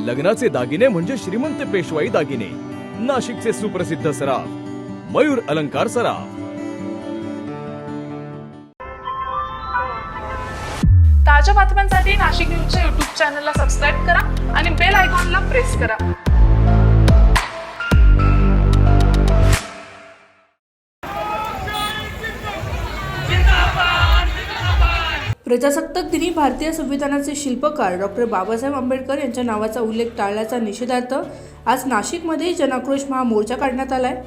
लग्नाचे दागिने म्हणजे श्रीमंत पेशवाई दागिने, नाशिकचे सुप्रसिद्ध सराफ मयूर अलंकार सराफ। ताज्या बातम्यांसाठी नाशिक न्यूजच्या YouTube चॅनलला सबस्क्राईब करा आणि बेल आयकॉनला प्रेस करा। प्रजासत्ताक दिनी भारतीय संविधानाचे शिल्पकार डॉक्टर बाबासाहेब आंबेडकर यांच्या नावाचा उल्लेख टाळण्याचा निषेधार्थ आज नाशिकमध्ये जनाक्रोश महामोर्चा काढण्यात आलाय।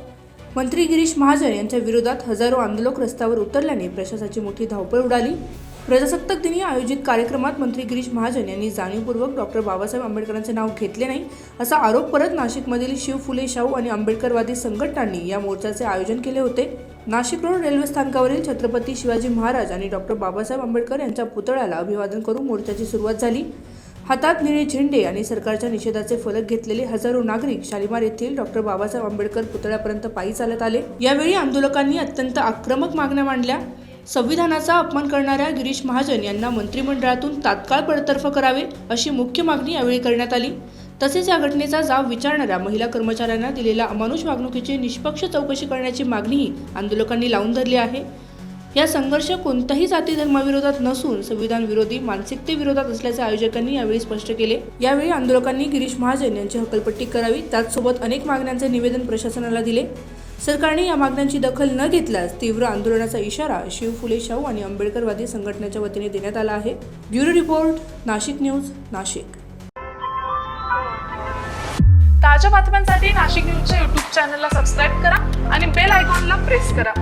मंत्री गिरीश महाजन यांच्या विरोधात हजारो आंदोलक रस्त्यावर उतरल्याने प्रशासनाची मोठी धावपळ उडाली। प्रजासत्ताक दिनी आयोजित कार्यक्रमात मंत्री गिरीश महाजन यांनी जाणीवपूर्वक डॉक्टर बाबासाहेब आंबेडकरांचे नाव घेतले नाही असा आरोप करत नाशिकमधील शिव फुले शाहू आणि आंबेडकरवादी संघटनांनी या मोर्चाचे आयोजन केले होते। नाशिक रोड रेल्वे स्थानकावरील छत्रपती शिवाजी महाराज आणि डॉक्टर बाबासाहेब आंबेडकर यांच्या पुतळ्याला अभिवादन करून मोर्चाची सुरुवात झाली। हातात निळे झेंडे आणि सरकारच्या निषेधाचे फलक घेतलेले हजारो नागरिक शालिमार येथील डॉक्टर बाबासाहेब आंबेडकर पुतळ्यापर्यंत पायी चालत आले। यावेळी आंदोलकांनी अत्यंत आक्रमक मागण्या मांडल्या। संविधानाचा अपमान करणाऱ्या गिरीश महाजन यांना मंत्रिमंडळातून तात्काळ बडतर्फ करावे अशी मुख्य मागणी यावेळी करण्यात आली। तसेच या घटनेचा जाब विचारणाऱ्या महिला कर्मचाऱ्यांना दिलेल्या अमानुष वागणुकीची निष्पक्ष चौकशी करण्याची मागणीही आंदोलकांनी लावून धरली आहे। या संघर्ष कोणत्याही जाती धर्माविरोधात नसून संविधान विरोधी मानसिकतेविरोधात असल्याचे आयोजकांनी यावेळी स्पष्ट केले। यावेळी आंदोलकांनी गिरीश महाजन यांची हकालपट्टी करावी, त्याचसोबत अनेक मागण्यांचे निवेदन प्रशासनाला दिले। सरकारने या मागण्यांची दखल न घेतल्यास तीव्र आंदोलनाचा इशारा शिव फुले शाहू आणि आंबेडकरवादी संघटनेच्या वतीने देण्यात आला आहे। Bureau report, Nashik news, Nashik. ताज्या बातम्यांसाठी नाशिक न्यूजच्या YouTube चॅनलला सबस्क्राईब करा आणि बेल आयकॉनला प्रेस करा।